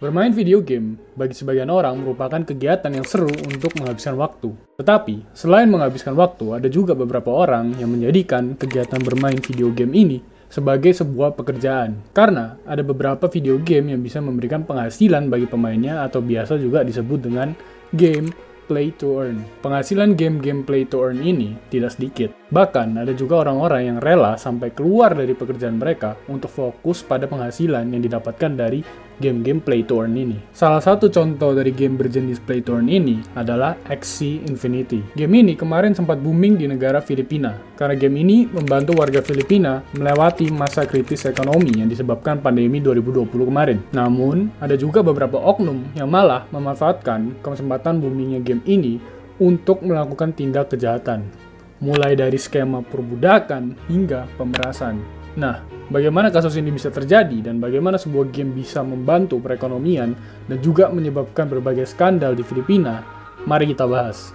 Bermain video game bagi sebagian orang merupakan kegiatan yang seru untuk menghabiskan waktu. Tetapi, selain menghabiskan waktu, ada juga beberapa orang yang menjadikan kegiatan bermain video game ini sebagai sebuah pekerjaan. Karena ada beberapa video game yang bisa memberikan penghasilan bagi pemainnya atau biasa juga disebut dengan game play to earn. Penghasilan game-game play to earn ini tidak sedikit. Bahkan ada juga orang-orang yang rela sampai keluar dari pekerjaan mereka untuk fokus pada penghasilan yang didapatkan dari game-game play to earn ini. Salah satu contoh dari game berjenis play to earn ini adalah Axie Infinity. Game ini kemarin sempat booming di negara Filipina, karena game ini membantu warga Filipina melewati masa kritis ekonomi yang disebabkan pandemi 2020 kemarin. Namun, ada juga beberapa oknum yang malah memanfaatkan kesempatan boomingnya game ini untuk melakukan tindak kejahatan, mulai dari skema perbudakan hingga pemerasan. Nah, bagaimana kasus ini bisa terjadi dan bagaimana sebuah game bisa membantu perekonomian dan juga menyebabkan berbagai skandal di Filipina? Mari kita bahas.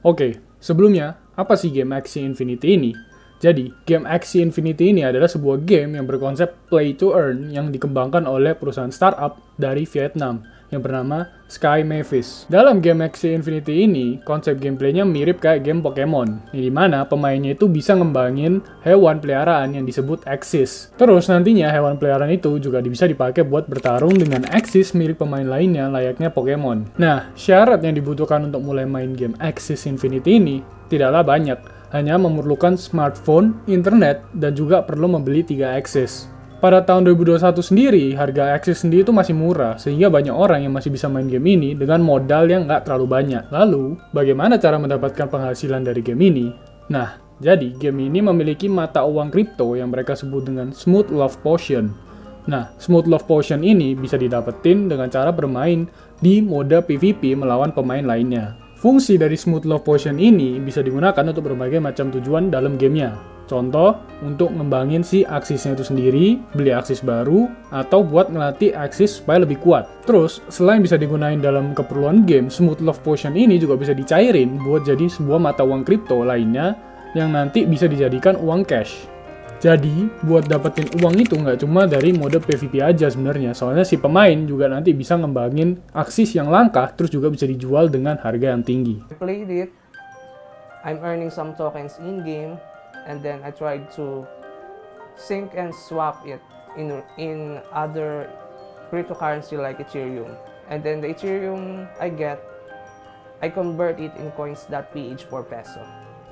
Oke, sebelumnya, apa sih game Axie Infinity ini? Jadi, game Axie Infinity ini adalah sebuah game yang berkonsep play to earn yang dikembangkan oleh perusahaan startup dari Vietnam yang bernama Sky Mavis. Dalam game Axie Infinity ini, konsep gameplaynya mirip kayak game Pokemon, di mana pemainnya itu bisa ngembangin hewan peliharaan yang disebut Axis. Terus nantinya hewan peliharaan itu juga bisa dipakai buat bertarung dengan Axis milik pemain lainnya layaknya Pokemon. Nah, syarat yang dibutuhkan untuk mulai main game Axie Infinity ini tidaklah banyak, hanya memerlukan smartphone, internet, dan juga perlu membeli 3 Axis. Pada tahun 2021 sendiri, harga Axis sendiri itu masih murah, sehingga banyak orang yang masih bisa main game ini dengan modal yang nggak terlalu banyak. Lalu, bagaimana cara mendapatkan penghasilan dari game ini? Nah, jadi game ini memiliki mata uang kripto yang mereka sebut dengan Smooth Love Potion. Nah, Smooth Love Potion ini bisa didapetin dengan cara bermain di mode PvP melawan pemain lainnya. Fungsi dari Smooth Love Potion ini bisa digunakan untuk berbagai macam tujuan dalam gamenya. Contoh, untuk ngembangin si aksisnya itu sendiri, beli aksis baru, atau buat ngelatih aksis supaya lebih kuat. Terus, selain bisa digunain dalam keperluan game, Smooth Love Potion ini juga bisa dicairin buat jadi sebuah mata uang kripto lainnya yang nanti bisa dijadikan uang cash. Jadi, buat dapetin uang itu nggak cuma dari mode PvP aja sebenarnya, soalnya si pemain juga nanti bisa ngembangin aksis yang langka, terus juga bisa dijual dengan harga yang tinggi. I played it, I'm earning some tokens in-game, and then I tried to sync and swap it in other cryptocurrency like Ethereum. And then the Ethereum I get, I convert it in coins.ph for peso.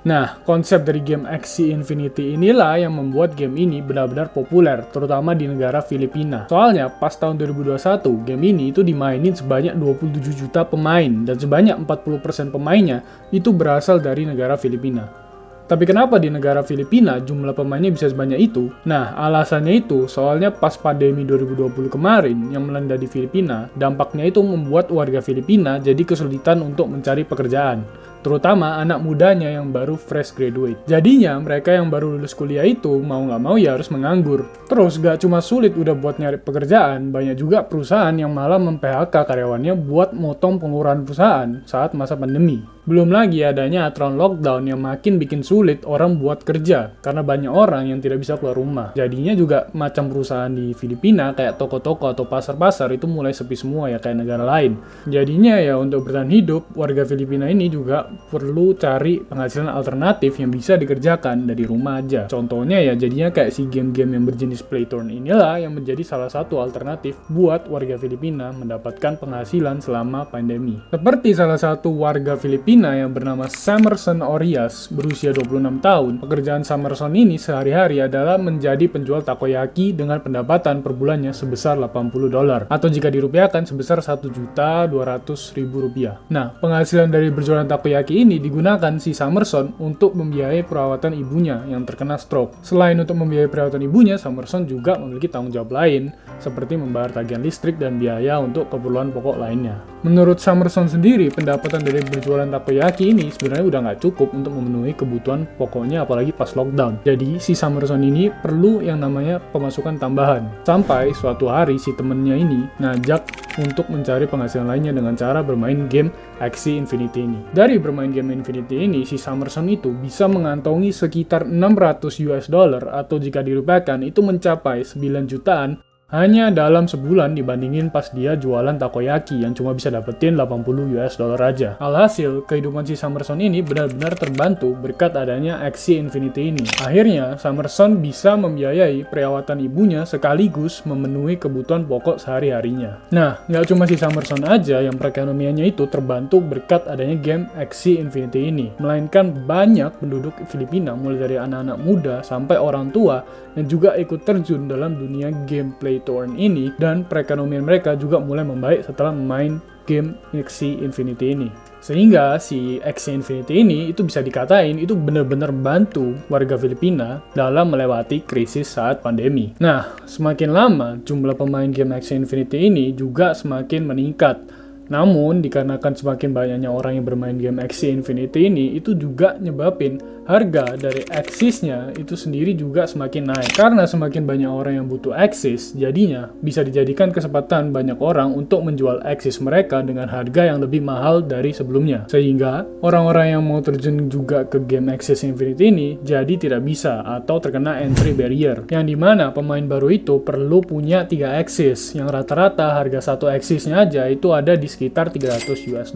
Nah, konsep dari game Axie Infinity inilah yang membuat game ini benar-benar populer, terutama di negara Filipina. Soalnya, pas tahun 2021, game ini itu dimainin sebanyak 27 juta pemain, dan sebanyak 40% pemainnya itu berasal dari negara Filipina. Tapi kenapa di negara Filipina jumlah pemainnya bisa sebanyak itu? Nah, alasannya itu soalnya pas pandemi 2020 kemarin yang melanda di Filipina, dampaknya itu membuat warga Filipina jadi kesulitan untuk mencari pekerjaan, terutama anak mudanya yang baru fresh graduate. Jadinya mereka yang baru lulus kuliah itu mau nggak mau ya harus menganggur. Terus gak cuma sulit udah buat nyari pekerjaan, banyak juga perusahaan yang malah mem-PHK karyawannya buat motong pengeluaran perusahaan saat masa pandemi. Belum lagi adanya aturan lockdown yang makin bikin sulit orang buat kerja, karena banyak orang yang tidak bisa keluar rumah. Jadinya juga macam perusahaan di Filipina kayak toko-toko atau pasar-pasar itu mulai sepi semua ya kayak negara lain. Jadinya ya untuk bertahan hidup, warga Filipina ini juga perlu cari penghasilan alternatif yang bisa dikerjakan dari rumah aja. Contohnya ya jadinya kayak si game-game yang berjenis play to earn inilah yang menjadi salah satu alternatif buat warga Filipina mendapatkan penghasilan selama pandemi. Seperti salah satu warga Filipina yang bernama Summerson Orias, berusia 26 tahun. Pekerjaan Summerson ini sehari-hari adalah menjadi penjual takoyaki dengan pendapatan per bulannya sebesar $80, atau jika dirupiahkan sebesar Rp1.200.000. Nah, penghasilan dari berjualan takoyaki ini digunakan si Summerson untuk membiayai perawatan ibunya yang terkena stroke. Selain untuk membiayai perawatan ibunya, Summerson juga memiliki tanggung jawab lain, seperti membayar tagihan listrik dan biaya untuk keperluan pokok lainnya. Menurut Summerson sendiri, pendapatan dari berjualan takoyaki ini sebenarnya udah nggak cukup untuk memenuhi kebutuhan pokoknya apalagi pas lockdown. Jadi si Summerson ini perlu yang namanya pemasukan tambahan. Sampai suatu hari si temennya ini ngajak untuk mencari penghasilan lainnya dengan cara bermain game Axie Infinity ini. Dari bermain game Infinity ini, si Summerson itu bisa mengantongi sekitar $600 atau jika dirupiahkan itu mencapai 9 jutaan hanya dalam sebulan dibandingin pas dia jualan takoyaki yang cuma bisa dapetin $80 aja. Alhasil, kehidupan si Summerson ini benar-benar terbantu berkat adanya Axie Infinity ini. Akhirnya, Summerson bisa membiayai perawatan ibunya sekaligus memenuhi kebutuhan pokok sehari-harinya. Nah, nggak cuma si Summerson aja yang perekonomiannya itu terbantu berkat adanya game Axie Infinity ini, melainkan banyak penduduk Filipina mulai dari anak-anak muda sampai orang tua yang juga ikut terjun dalam dunia gameplay to earn ini, dan perekonomian mereka juga mulai membaik setelah main game Axie Infinity ini. Sehingga si Axie Infinity ini itu bisa dikatain itu benar-benar bantu warga Filipina dalam melewati krisis saat pandemi. Nah, semakin lama jumlah pemain game Axie Infinity ini juga semakin meningkat. Namun, dikarenakan semakin banyaknya orang yang bermain game Axie Infinity ini, itu juga nyebabin harga dari Axies-nya itu sendiri juga semakin naik. Karena semakin banyak orang yang butuh Axies, jadinya bisa dijadikan kesempatan banyak orang untuk menjual Axies mereka dengan harga yang lebih mahal dari sebelumnya. Sehingga, orang-orang yang mau terjun juga ke game Axie Infinity ini, jadi tidak bisa atau terkena entry barrier. Yang dimana pemain baru itu perlu punya 3 Axies, yang rata-rata harga satu Axies-nya aja itu ada di sekitar $300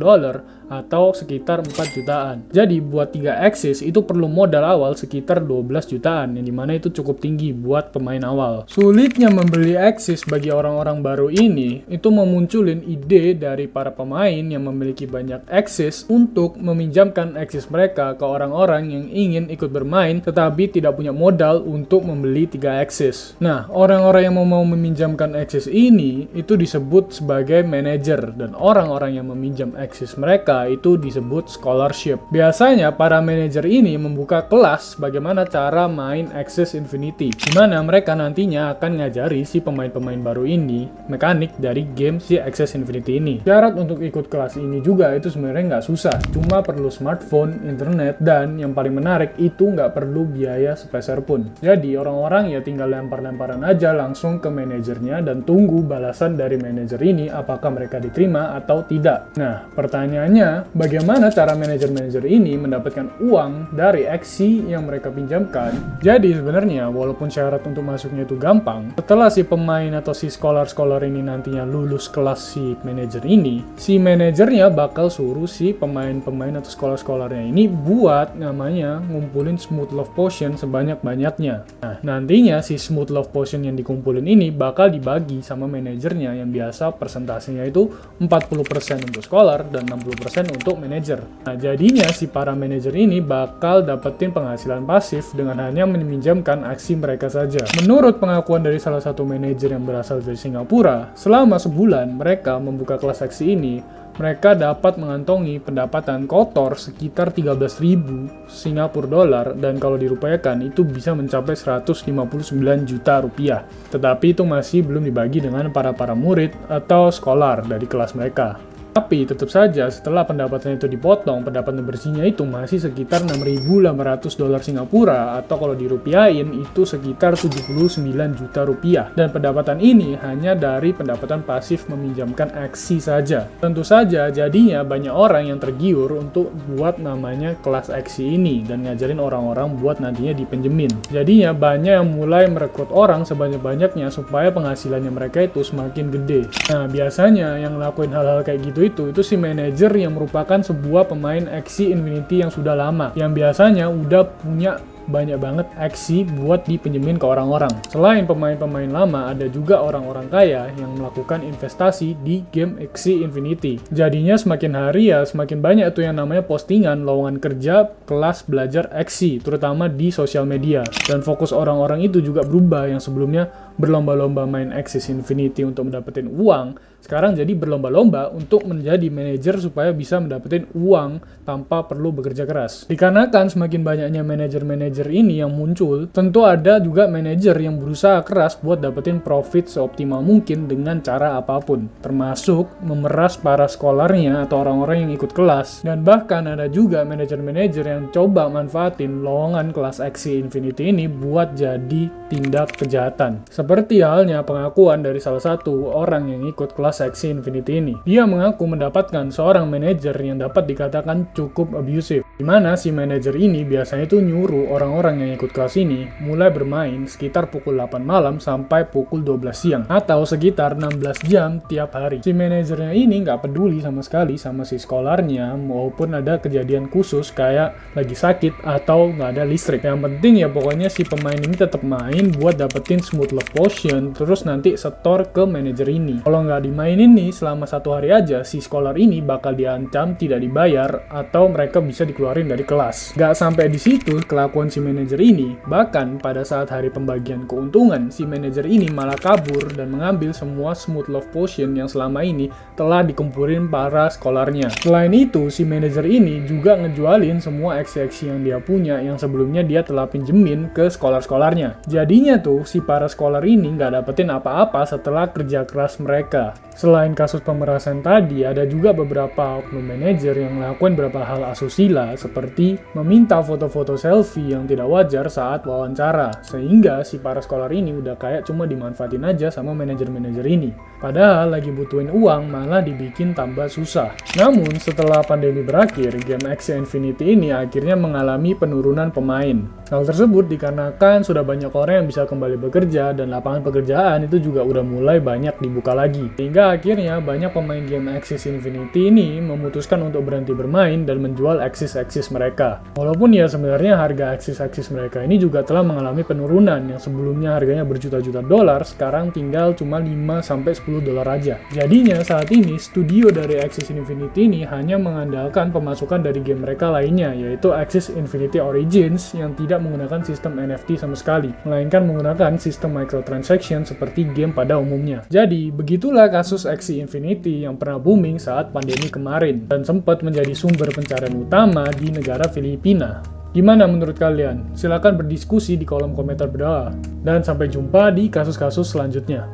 atau sekitar 4 jutaan. Jadi buat 3 Axies itu perlu modal awal sekitar 12 jutaan, yang dimana itu cukup tinggi buat pemain awal. Sulitnya membeli Axies bagi orang-orang baru ini itu memunculin ide dari para pemain yang memiliki banyak Axies untuk meminjamkan Axies mereka ke orang-orang yang ingin ikut bermain tetapi tidak punya modal untuk membeli 3 Axies. Nah, orang-orang yang mau meminjamkan Axies ini itu disebut sebagai manajer, dan orang-orang yang meminjam Axies mereka itu disebut scholarship. Biasanya para manajer ini membuka kelas bagaimana cara main Axie Infinity, di mana mereka nantinya akan ngajari si pemain-pemain baru ini mekanik dari game si Axie Infinity ini. Syarat untuk ikut kelas ini juga itu sebenarnya nggak susah, cuma perlu smartphone, internet, dan yang paling menarik itu nggak perlu biaya sepeser pun. Jadi orang-orang ya tinggal lempar-lemparan aja langsung ke manajernya dan tunggu balasan dari manajer ini apakah mereka diterima atau tidak. Nah, pertanyaannya, bagaimana cara manajer-manajer ini mendapatkan uang dari Axie yang mereka pinjamkan? Jadi sebenarnya, walaupun syarat untuk masuknya itu gampang, setelah si pemain atau si scholar ini nantinya lulus kelas si manajer ini, si manajernya bakal suruh si pemain-pemain atau scholar-nya ini buat namanya ngumpulin Smooth Love Potion sebanyak-banyaknya. Nah, nantinya si Smooth Love Potion yang dikumpulin ini bakal dibagi sama manajernya yang biasa persentasenya itu 40% untuk scholar dan 60% untuk manajer. Nah, jadinya si para manajer ini bakal dapetin penghasilan pasif dengan hanya meminjamkan Axie mereka saja. Menurut pengakuan dari salah satu manajer yang berasal dari Singapura, selama sebulan mereka membuka kelas Axie ini, mereka dapat mengantongi pendapatan kotor sekitar 13.000 Singapura dolar, dan kalau dirupiahkan itu bisa mencapai 159 juta rupiah. Tetapi itu masih belum dibagi dengan para murid atau scholar dari kelas mereka. Tapi tetap saja setelah pendapatannya itu dipotong, pendapatan bersihnya itu masih sekitar 6.800 dolar Singapura, atau kalau dirupiahin itu sekitar 79 juta rupiah. Dan pendapatan ini hanya dari pendapatan pasif meminjamkan Axie saja. Tentu saja jadinya banyak orang yang tergiur untuk buat namanya kelas Axie ini dan ngajarin orang-orang buat nantinya dipinjemin. Jadinya banyak yang mulai merekrut orang sebanyak-banyaknya supaya penghasilannya mereka itu semakin gede. Nah, biasanya yang ngelakuin hal-hal kayak gitu itu si manajer yang merupakan sebuah pemain Axie Infinity yang sudah lama, yang biasanya udah punya banyak banget Axie buat dipinjemin ke orang-orang. Selain pemain-pemain lama, ada juga orang-orang kaya yang melakukan investasi di game Axie Infinity. Jadinya semakin hari ya semakin banyak tuh yang namanya postingan lowongan kerja kelas belajar Axie, terutama di sosial media. Dan fokus orang-orang itu juga berubah, yang sebelumnya berlomba-lomba main Axie Infinity untuk mendapatkan uang, sekarang jadi berlomba-lomba untuk menjadi manajer supaya bisa mendapatkan uang tanpa perlu bekerja keras. Dikarenakan semakin banyaknya manajer-manajer ini yang muncul, tentu ada juga manajer yang berusaha keras buat dapetin profit seoptimal mungkin dengan cara apapun, termasuk memeras para scholarnya atau orang-orang yang ikut kelas. Dan bahkan ada juga manajer-manajer yang coba manfaatin lowongan kelas Axie Infinity ini buat jadi tindak kejahatan. Seperti halnya pengakuan dari salah satu orang yang ikut kelas Axie Infinity ini. Dia mengaku mendapatkan seorang manajer yang dapat dikatakan cukup abusive. Dimana si manajer ini biasanya tuh nyuruh orang-orang yang ikut kelas ini mulai bermain sekitar pukul 8 malam sampai pukul 12 siang atau sekitar 16 jam tiap hari. Si manajernya ini nggak peduli sama sekali sama si scholarnya maupun ada kejadian khusus kayak lagi sakit atau nggak ada listrik. Yang penting ya pokoknya si pemain ini tetap main buat dapetin smooth love potion terus nanti setor ke manajer ini. Kalau nggak dimainin nih selama 1 hari aja, si scholar ini bakal diancam tidak dibayar atau mereka bisa dikeluarkan dari kelas. Gak sampai di situ kelakuan si manajer ini, bahkan pada saat hari pembagian keuntungan, si manajer ini malah kabur dan mengambil semua smooth love potion yang selama ini telah dikumpulin para scholarnya. Selain itu, si manajer ini juga ngejualin semua eksi-eksi yang dia punya yang sebelumnya dia telah pinjemin ke scholar-scholarnya. Jadinya tuh si para scholar ini nggak dapetin apa-apa setelah kerja keras mereka. Selain kasus pemerasan tadi, ada juga beberapa oknum manajer yang melakukan beberapa hal asusila seperti meminta foto-foto selfie yang tidak wajar saat wawancara, sehingga si para scholar ini udah kayak cuma dimanfaatin aja sama manajer-manajer ini. Padahal lagi butuhin uang malah dibikin tambah susah. Namun setelah pandemi berakhir, game Axie Infinity ini akhirnya mengalami penurunan pemain. Hal tersebut dikarenakan sudah banyak orang yang bisa kembali bekerja dan lapangan pekerjaan itu juga udah mulai banyak dibuka lagi. Sehingga akhirnya banyak pemain game Axie Infinity ini memutuskan untuk berhenti bermain dan menjual Axis mereka. Walaupun ya sebenarnya harga Axis mereka ini juga telah mengalami penurunan yang sebelumnya harganya berjuta-juta dolar, sekarang tinggal cuma 5-10 dolar aja. Jadinya saat ini studio dari Axie Infinity ini hanya mengandalkan pemasukan dari game mereka lainnya, yaitu Axie Infinity Origins yang tidak menggunakan sistem NFT sama sekali, melainkan menggunakan sistem microtransaction seperti game pada umumnya. Jadi begitulah kasus Axie Infinity yang pernah booming saat pandemi kemarin dan sempat menjadi sumber pencarian utama di negara Filipina. Gimana menurut kalian? Silahkan berdiskusi di kolom komentar bawah. Dan sampai jumpa di kasus-kasus selanjutnya.